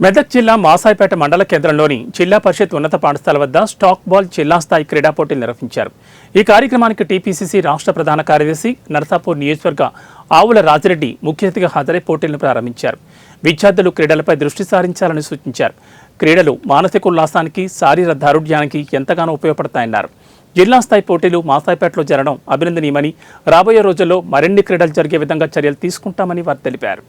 మెదక్ జిల్లా మాసాయిపేట మండల కేంద్రంలోని జిల్లా పరిషత్ ఉన్నత పాఠశాల వద్ద స్టాక్ బాల్ జిల్లా స్థాయి క్రీడా పోటీలు నిర్వహించారు. ఈ కార్యక్రమానికి టీపీసీసీ రాష్ట్ర ప్రధాన కార్యదర్శి నరసాపూర్ నియోజకవర్గ ఆవుల రాజిరెడ్డి ముఖ్య అతిథిగా హాజరై పోటీలను ప్రారంభించారు. విద్యార్థులు క్రీడలపై దృష్టి సారించాలని సూచించారు. క్రీడలు మానసిక ఉల్లాసానికి, శారీరక దారుఢ్యానికి ఎంతగానో ఉపయోగపడతాయన్నారు. జిల్లా స్థాయి పోటీలు మాసాయిపేటలో జరగడం అభినందనీయమని, రాబోయే రోజుల్లో మరిన్ని క్రీడలు జరిగే విధంగా చర్యలు తీసుకుంటామని వారు తెలిపారు.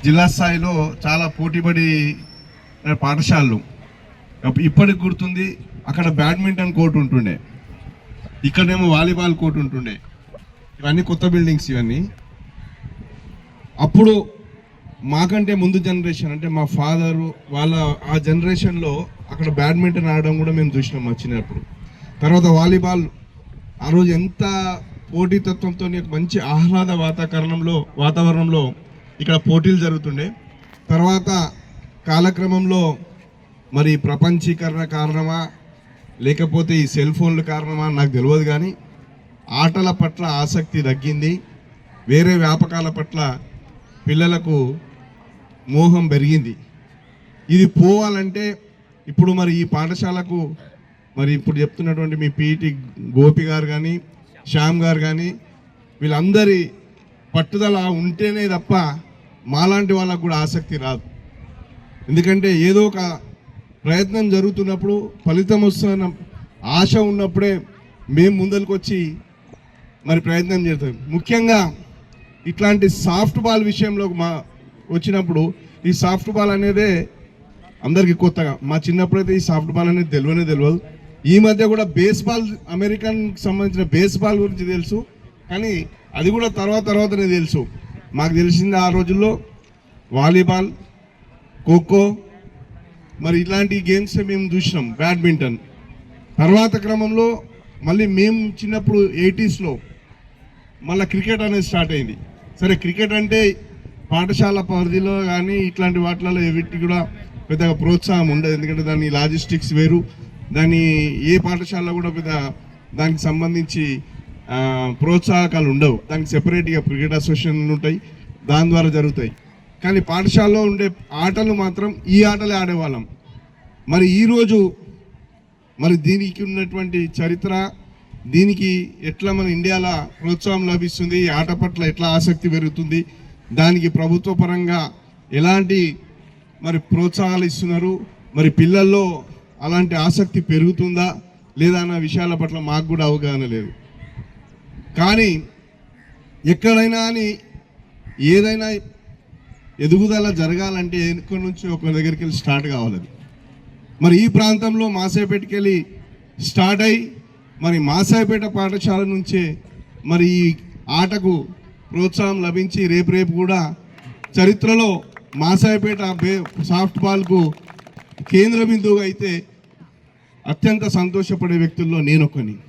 జిల్లా స్థాయిలో చాలా పోటీపడి పాఠశాలలు ఇప్పటికి గుర్తుంది. అక్కడ బ్యాడ్మింటన్ కోర్టు ఉంటుండే, ఇక్కడేమో వాలీబాల్ కోర్టు ఉంటుండే. ఇవన్నీ కొత్త బిల్డింగ్స్. ఇవన్నీ అప్పుడు మాకంటే ముందు జనరేషన్ అంటే మా ఫాదరు వాళ్ళ ఆ జనరేషన్లో అక్కడ బ్యాడ్మింటన్ ఆడడం కూడా మేము చూసినాం మా చిన్నప్పుడు. తర్వాత వాలీబాల్ ఆ రోజు ఎంత పోటీతత్వంతో మంచి ఆహ్లాద వాతావరణంలో ఇక్కడ పోటీలు జరుగుతుండే. తర్వాత కాలక్రమంలో మరి ప్రపంచీకరణ కారణమా లేకపోతే ఈ సెల్ ఫోన్ల కారణమా నాకు తెలియదు, కానీ ఆటల పట్ల ఆసక్తి తగ్గింది. వేరే వ్యాపకాల పట్ల పిల్లలకు మోహం పెరిగింది. ఇది పోవాలంటే ఇప్పుడు మరి ఈ పాఠశాలకు మరి ఇప్పుడు చెప్తున్నటువంటి మీ పీటీ గోపి గారు కానీ శ్యామ్ గారు కానీ వీళ్ళందరి పట్టుదల ఉంటేనే తప్ప మాలాంటి వాళ్ళకు కూడా ఆసక్తి రాదు. ఎందుకంటే ఏదో ఒక ప్రయత్నం జరుగుతున్నప్పుడు ఫలితం వస్తున్న ఆశ ఉన్నప్పుడే మేము ముందరికి వచ్చి మరి ప్రయత్నం చేస్తాం. ముఖ్యంగా ఇట్లాంటి సాఫ్ట్ బాల్ విషయంలో వచ్చినప్పుడు ఈ సాఫ్ట్ బాల్ అనేదే అందరికీ కొత్తగా. మా చిన్నప్పుడైతే ఈ సాఫ్ట్ బాల్ అనేది తెలియదు. ఈ మధ్య కూడా బేస్బాల్, అమెరికన్కి సంబంధించిన బేస్బాల్ గురించి తెలుసు, కానీ అది కూడా తర్వాతనే తెలుసు. మాకు తెలిసింది ఆ రోజుల్లో వాలీబాల్, ఖోఖో మరి ఇట్లాంటి గేమ్స్ మేము చూసినాం. బ్యాడ్మింటన్ తర్వాత క్రమంలో మళ్ళీ మేము చిన్నప్పుడు 80sలో మళ్ళీ క్రికెట్ అనేది స్టార్ట్ అయింది. సరే, క్రికెట్ అంటే పాఠశాల పరిధిలో కానీ ఇట్లాంటి వాటిలలో వీటికి కూడా పెద్దగా ప్రోత్సాహం ఉండదు. ఎందుకంటే దాని లాజిస్టిక్స్ వేరు, దాని ఏ పాఠశాలలో కూడా పెద్ద దానికి సంబంధించి ప్రోత్సాహకాలు ఉండవు. దానికి సెపరేట్గా క్రికెట్ అసోసియేషన్లు ఉంటాయి, దాని ద్వారా జరుగుతాయి. కానీ పాఠశాలలో ఉండే ఆటలు మాత్రం ఈ ఆటలే ఆడేవాళ్ళం. మరి ఈరోజు మరి దీనికి ఉన్నటువంటి చరిత్ర, దీనికి ఎట్లా మన ఇండియాలో ప్రోత్సాహం లభిస్తుంది, ఈ ఆట పట్ల ఎట్లా ఆసక్తి పెరుగుతుంది, దానికి ప్రభుత్వ పరంగా ఎలాంటి మరి ప్రోత్సాహాలు ఇస్తున్నారు, మరి పిల్లల్లో అలాంటి ఆసక్తి పెరుగుతుందా లేదా అన్న విషయాల పట్ల మాకు కూడా అవగాహన లేదు. కానీ ఎక్కడైనా అని ఏదైనా ఎదుగుదల జరగాలంటే ఎక్కడి నుంచి ఒక దగ్గరికి వెళ్ళి స్టార్ట్ కావాలి. మరి ఈ ప్రాంతంలో మాసాయిపేటకి వెళ్ళి స్టార్ట్ అయ్యి మరి మాసాయిపేట పాఠశాల నుంచే మరి ఈ ఆటకు ప్రోత్సాహం లభించి రేపు కూడా చరిత్రలో మాసాయిపేట సాఫ్ట్ బాల్కు కేంద్ర బిందువుగా అయితే అత్యంత సంతోషపడే వ్యక్తుల్లో నేనొకని.